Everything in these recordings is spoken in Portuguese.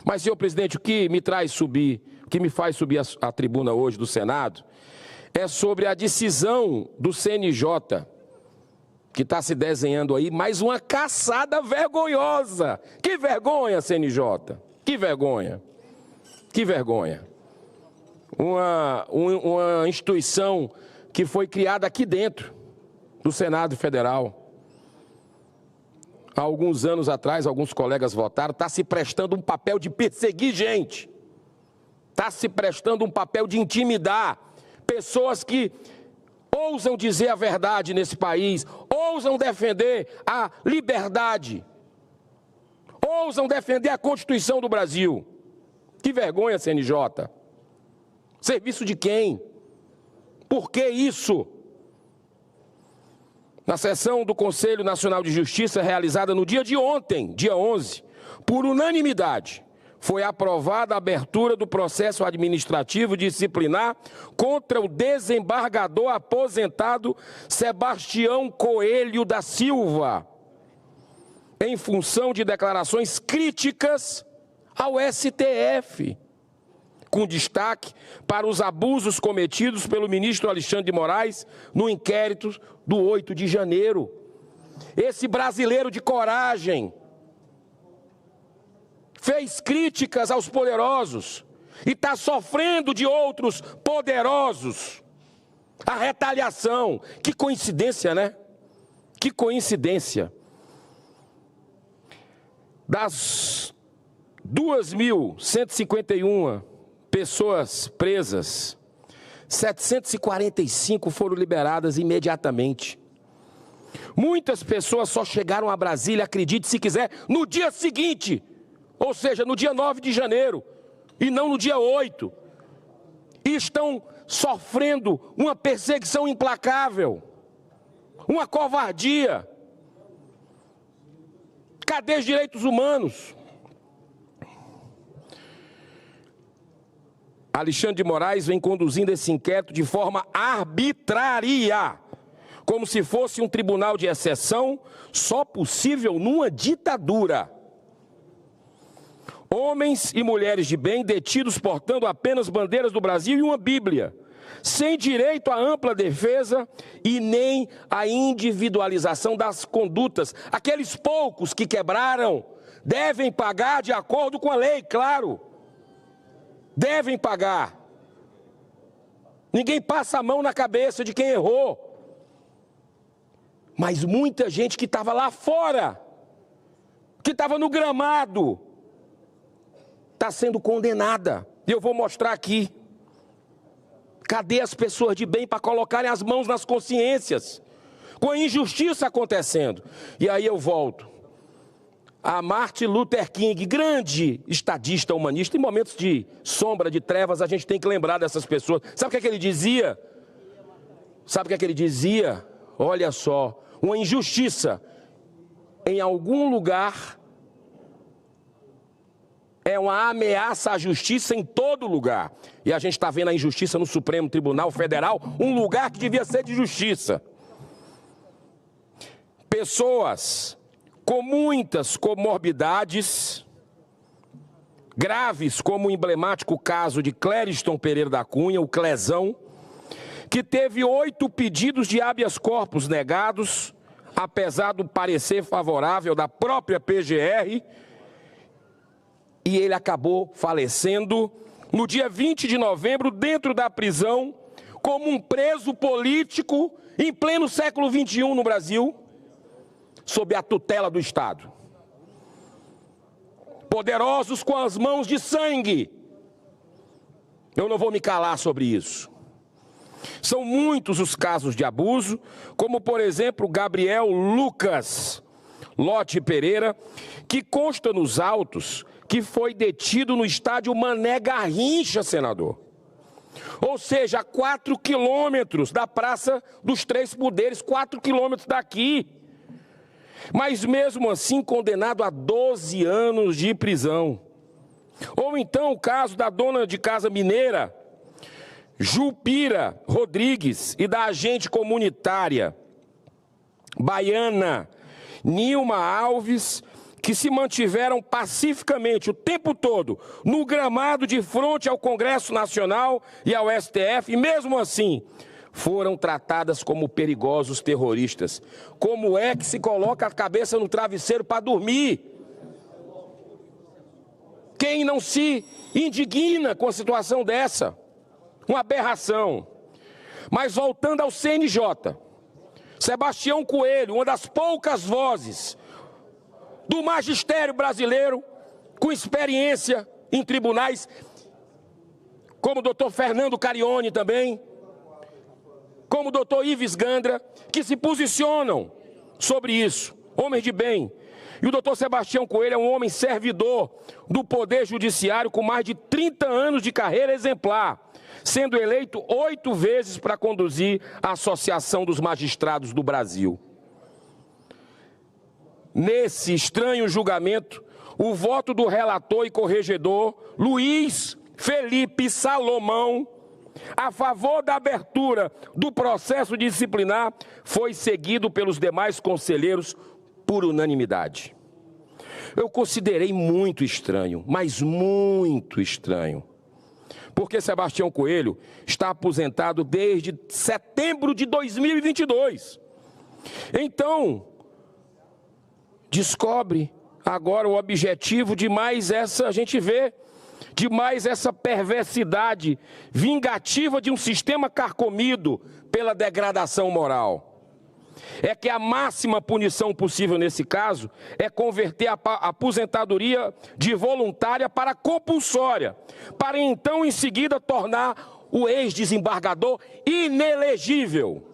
Mas, senhor presidente, o que me faz subir à tribuna hoje do Senado é sobre a decisão do CNJ, que está se desenhando aí mais uma caçada vergonhosa. Que vergonha, CNJ! Que vergonha! Que vergonha! Uma instituição que foi criada aqui dentro do Senado Federal. Há alguns anos atrás, alguns colegas votaram, está se prestando um papel de perseguir gente. Está se prestando um papel de intimidar pessoas que ousam dizer a verdade nesse país, ousam defender a liberdade, ousam defender a Constituição do Brasil. Que vergonha, CNJ! Serviço de quem? Por que isso? Na sessão do Conselho Nacional de Justiça, realizada no dia de ontem, dia 11, por unanimidade, foi aprovada a abertura do processo administrativo disciplinar contra o desembargador aposentado Sebastião Coelho da Silva, em função de declarações críticas ao STF, com destaque para os abusos cometidos pelo ministro Alexandre de Moraes no inquérito do 8 de janeiro. Esse brasileiro de coragem fez críticas aos poderosos e está sofrendo de outros poderosos a retaliação. Que coincidência, né? Que coincidência. Das 2.151 pessoas presas, 745 foram liberadas imediatamente. Muitas pessoas só chegaram a Brasília, acredite se quiser, no dia seguinte, ou seja, no dia 9 de janeiro, e não no dia 8. E estão sofrendo uma perseguição implacável, uma covardia. Cadê os direitos humanos? Alexandre de Moraes vem conduzindo esse inquérito de forma arbitrária, como se fosse um tribunal de exceção, só possível numa ditadura. Homens e mulheres de bem detidos portando apenas bandeiras do Brasil e uma Bíblia, sem direito à ampla defesa e nem à individualização das condutas. Aqueles poucos que quebraram devem pagar de acordo com a lei, claro. Devem pagar. Ninguém passa a mão na cabeça de quem errou. Mas muita gente que estava lá fora, que estava no gramado, está sendo condenada. E eu vou mostrar aqui. Cadê as pessoas de bem para colocarem as mãos nas consciências? Com a injustiça acontecendo. E aí eu volto a Martin Luther King, grande estadista humanista. Em momentos de sombra, de trevas, a gente tem que lembrar dessas pessoas. Sabe o que é que ele dizia? Sabe o que é que ele dizia? Olha só, uma injustiça em algum lugar é uma ameaça à justiça em todo lugar. E a gente está vendo a injustiça no Supremo Tribunal Federal, um lugar que devia ser de justiça. Pessoas com muitas comorbidades graves, como o emblemático caso de Clériston Pereira da Cunha, o Clezão, que teve 8 pedidos de habeas corpus negados, apesar do parecer favorável da própria PGR, e ele acabou falecendo no dia 20 de novembro, dentro da prisão, como um preso político em pleno século XXI no Brasil, sob a tutela do Estado. Poderosos com as mãos de sangue. Eu não vou me calar sobre isso. São muitos os casos de abuso, como, por exemplo, Gabriel Lucas Lote Pereira, que consta nos autos que foi detido no estádio Mané Garrincha, senador. Ou seja, a 4 quilômetros da Praça dos Três Poderes, 4 quilômetros daqui. Mas mesmo assim condenado a 12 anos de prisão. Ou então o caso da dona de casa mineira, Jupira Rodrigues, e da agente comunitária baiana Nilma Alves, que se mantiveram pacificamente o tempo todo no gramado de frente ao Congresso Nacional e ao STF, e mesmo assim foram tratadas como perigosos terroristas. Como é que se coloca a cabeça no travesseiro para dormir? Quem não se indigna com a situação dessa? Uma aberração. Mas voltando ao CNJ, Sebastião Coelho, uma das poucas vozes do magistério brasileiro com experiência em tribunais, como o doutor Fernando Carione também, como o doutor Ives Gandra, que se posicionam sobre isso, homens de bem. E o doutor Sebastião Coelho é um homem servidor do Poder Judiciário com mais de 30 anos de carreira exemplar, sendo eleito 8 vezes para conduzir a Associação dos Magistrados do Brasil. Nesse estranho julgamento, o voto do relator e corregedor Luiz Felipe Salomão a favor da abertura do processo disciplinar foi seguido pelos demais conselheiros por unanimidade. Eu considerei muito estranho, mas muito estranho, porque Sebastião Coelho está aposentado desde setembro de 2022. Então, descobre agora o objetivo de mais essa, a gente vê, de mais essa perversidade vingativa de um sistema carcomido pela degradação moral. É que a máxima punição possível nesse caso é converter a aposentadoria de voluntária para compulsória, para então em seguida tornar o ex-desembargador inelegível.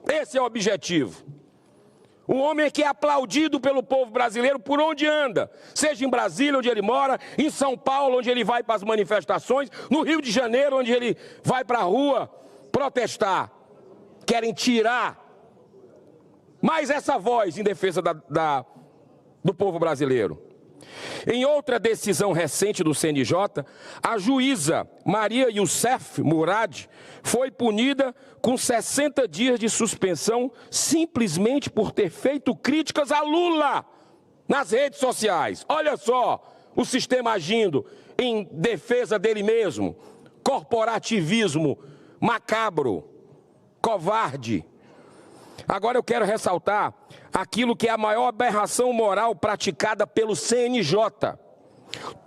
Esse é o objetivo. Um homem que é aplaudido pelo povo brasileiro por onde anda, seja em Brasília, onde ele mora, em São Paulo, onde ele vai para as manifestações, no Rio de Janeiro, onde ele vai para a rua protestar. Querem tirar mais essa voz em defesa do povo brasileiro. Em outra decisão recente do CNJ, a juíza Maria Youssef Murad foi punida com 60 dias de suspensão simplesmente por ter feito críticas a Lula nas redes sociais. Olha só o sistema agindo em defesa dele mesmo. Corporativismo macabro, covarde. Agora eu quero ressaltar aquilo que é a maior aberração moral praticada pelo CNJ.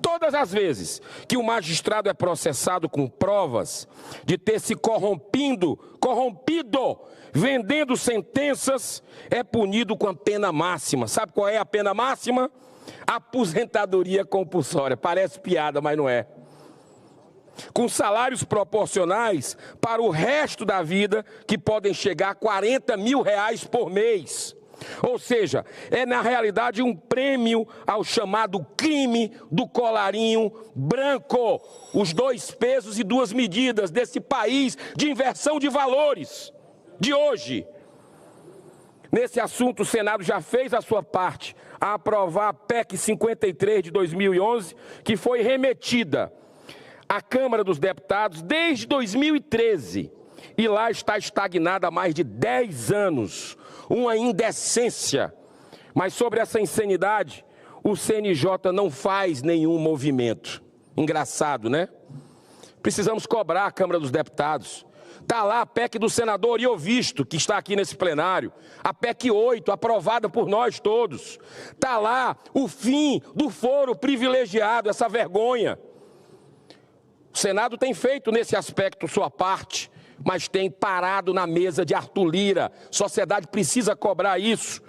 Todas as vezes que o magistrado é processado com provas de ter se corrompido, vendendo sentenças, é punido com a pena máxima. Sabe qual é a pena máxima? Aposentadoria compulsória. Parece piada, mas não é. Com salários proporcionais para o resto da vida, que podem chegar a 40 mil reais por mês. Ou seja, é na realidade um prêmio ao chamado crime do colarinho branco. Os 2 pesos e 2 medidas desse país de inversão de valores de hoje. Nesse assunto, o Senado já fez a sua parte a aprovar a PEC 53 de 2011, que foi remetida à Câmara dos Deputados desde 2013 e lá está estagnada há mais de 10 anos. Uma indecência. Mas sobre essa insanidade, o CNJ não faz nenhum movimento. Engraçado, né? Precisamos cobrar a Câmara dos Deputados. Está lá a PEC do senador Iovisto, que está aqui nesse plenário. A PEC 8, aprovada por nós todos. Está lá o fim do foro privilegiado, essa vergonha. O Senado tem feito nesse aspecto sua parte, mas tem parado na mesa de Arthur Lira. A sociedade precisa cobrar isso.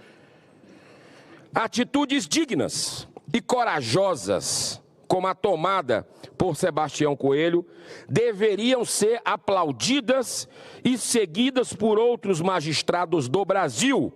Atitudes dignas e corajosas, como a tomada por Sebastião Coelho, deveriam ser aplaudidas e seguidas por outros magistrados do Brasil,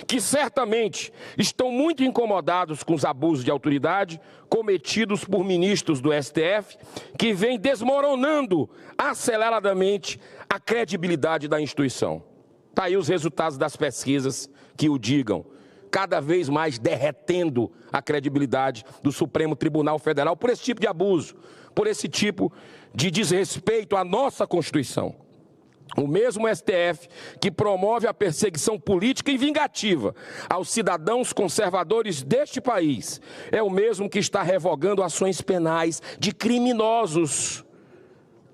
que certamente estão muito incomodados com os abusos de autoridade cometidos por ministros do STF, que vêm desmoronando aceleradamente a credibilidade da instituição. Está aí os resultados das pesquisas que o digam, cada vez mais derretendo a credibilidade do Supremo Tribunal Federal por esse tipo de abuso, por esse tipo de desrespeito à nossa Constituição. O mesmo STF que promove a perseguição política e vingativa aos cidadãos conservadores deste país é o mesmo que está revogando ações penais de criminosos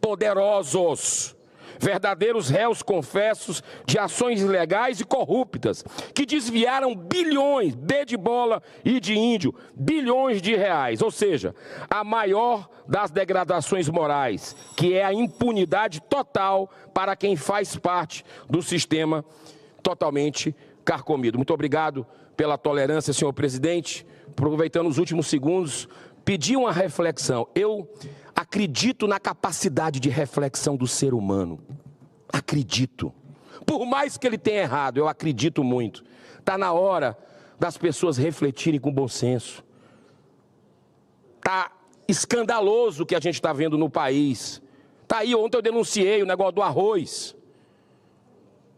poderosos, verdadeiros réus confessos de ações ilegais e corruptas, que desviaram bilhões, B de bola e de índio, bilhões de reais, ou seja, a maior das degradações morais, que é a impunidade total para quem faz parte do sistema totalmente carcomido. Muito obrigado pela tolerância, senhor presidente. Aproveitando os últimos segundos, pedir uma reflexão. Eu acredito na capacidade de reflexão do ser humano. Acredito. Por mais que ele tenha errado, eu acredito muito. Está na hora das pessoas refletirem com bom senso. Está escandaloso o que a gente está vendo no país. Está aí, ontem eu denunciei o negócio do arroz,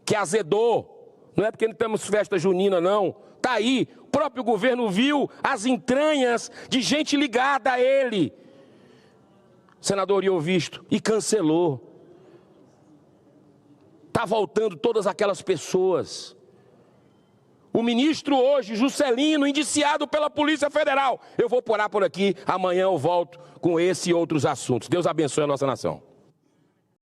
que azedou. Não é porque não temos festa junina, não. Está aí, o próprio governo viu as entranhas de gente ligada a ele. Senador Iovisto, e cancelou. Está voltando todas aquelas pessoas. O ministro hoje, Juscelino, indiciado pela Polícia Federal. Eu vou parar por aqui, amanhã eu volto com esse e outros assuntos. Deus abençoe a nossa nação.